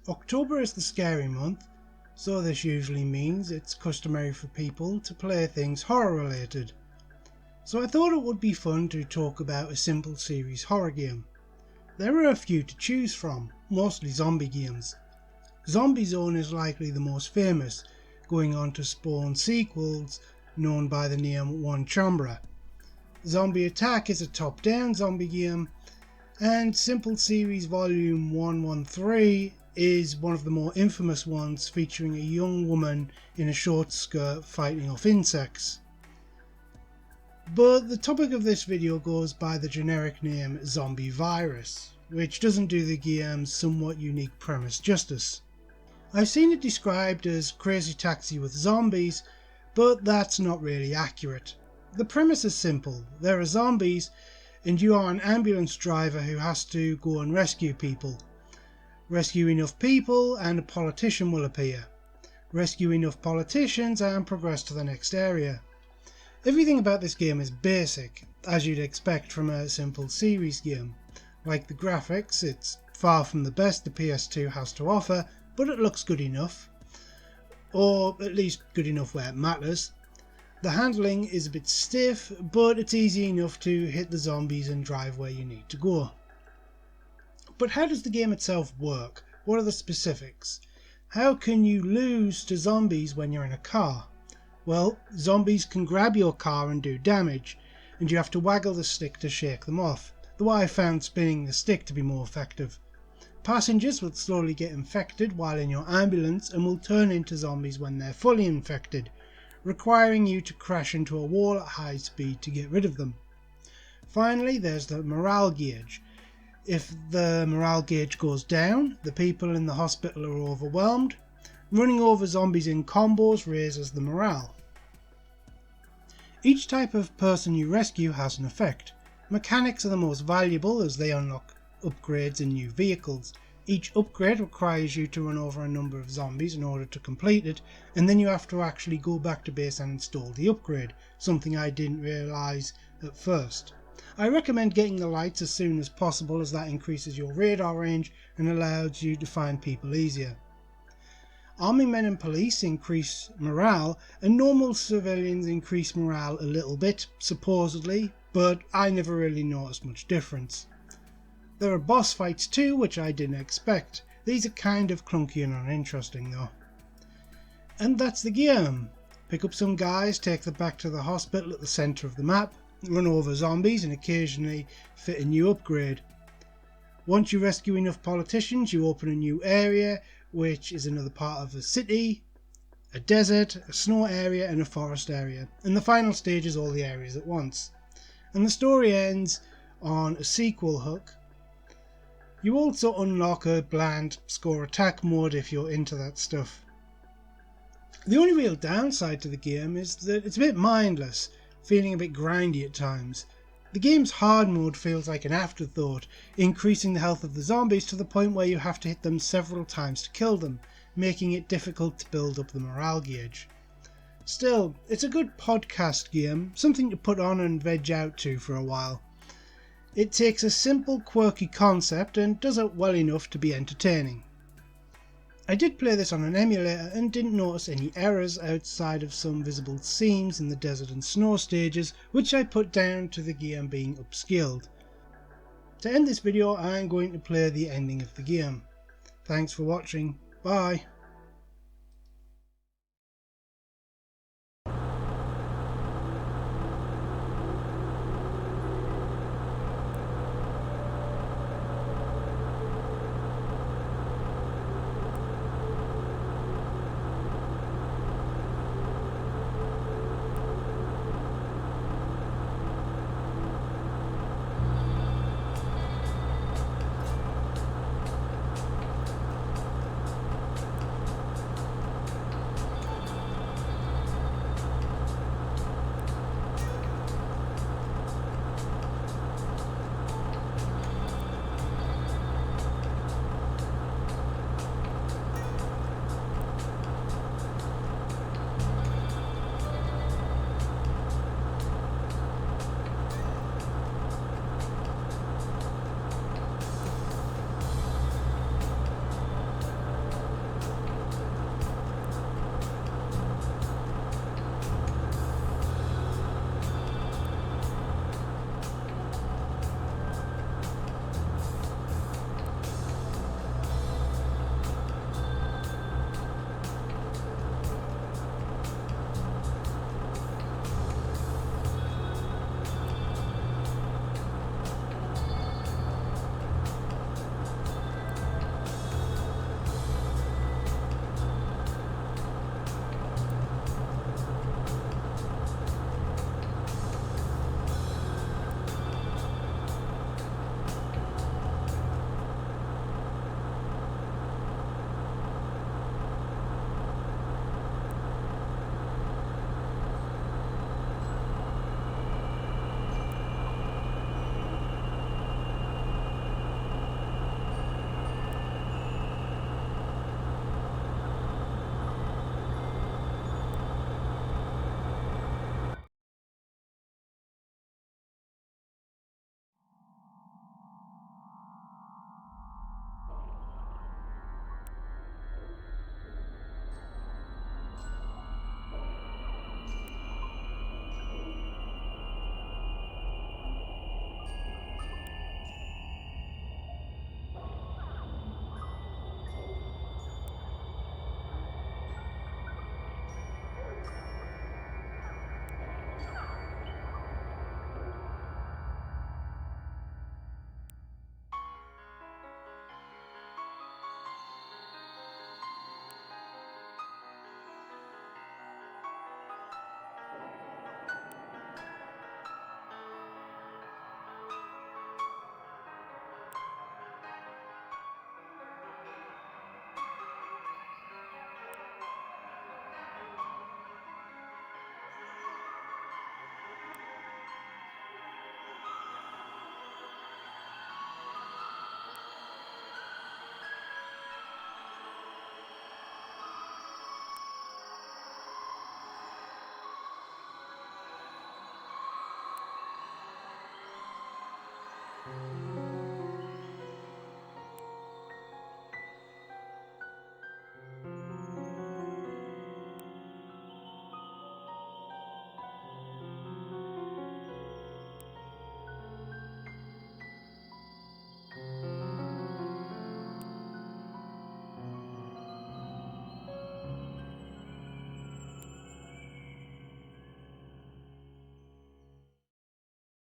October is the scary month, so this usually means it's customary for people to play things horror related. So I thought it would be fun to talk about a simple series horror game. There are a few to choose from, mostly zombie games. Zombie Zone is likely the most famous, going on to spawn sequels known by the name One Chambra. Zombie Attack is a top-down zombie game, and Simple Series Volume 113 is one of the more infamous ones, featuring a young woman in a short skirt fighting off insects. But the topic of this video goes by the generic name Zombie Virus, which doesn't do the game's somewhat unique premise justice. I've seen it described as Crazy Taxi with zombies, but that's not really accurate. The premise is simple. There are zombies, and you are an ambulance driver who has to go and rescue people. Rescue enough people and a politician will appear. Rescue enough politicians and progress to the next area. Everything about this game is basic, as you'd expect from a simple series game. Like the graphics, it's far from the best the PS2 has to offer, but it looks good enough. Or at least good enough where it matters. The handling is a bit stiff, but it's easy enough to hit the zombies and drive where you need to go. But how does the game itself work? What are the specifics? How can you lose to zombies when you're in a car? Well, zombies can grab your car and do damage, and you have to waggle the stick to shake them off, though I found spinning the stick to be more effective. Passengers will slowly get infected while in your ambulance and will turn into zombies when they're fully infected, requiring you to crash into a wall at high speed to get rid of them. Finally, there's the morale gauge. If the morale gauge goes down, the people in the hospital are overwhelmed. Running over zombies in combos raises the morale. Each type of person you rescue has an effect. Mechanics are the most valuable as they unlock upgrades and new vehicles. Each upgrade requires you to run over a number of zombies in order to complete it, and then you have to actually go back to base and install the upgrade, something I didn't realise at first. I recommend getting the lights as soon as possible, as that increases your radar range and allows you to find people easier. Army men and police increase morale, and normal civilians increase morale a little bit, supposedly, but I never really noticed much difference. There are boss fights too, which I didn't expect. These are kind of clunky and uninteresting though. And that's the game. Pick up some guys, take them back to the hospital at the centre of the map, run over zombies and occasionally fit a new upgrade. Once you rescue enough politicians, you open a new area, which is another part of a city, a desert, a snow area and a forest area. And the final stage is all the areas at once. And the story ends on a sequel hook. You also unlock a bland score attack mode if you're into that stuff. The only real downside to the game is that it's a bit mindless, feeling a bit grindy at times. The game's hard mode feels like an afterthought, increasing the health of the zombies to the point where you have to hit them several times to kill them, making it difficult to build up the morale gauge. Still, it's a good podcast game, something to put on and veg out to for a while. It takes a simple, quirky concept and does it well enough to be entertaining. I did play this on an emulator and didn't notice any errors outside of some visible seams in the desert and snow stages, which I put down to the game being upscaled. To end this video, I'm going to play the ending of the game. Thanks for watching, bye.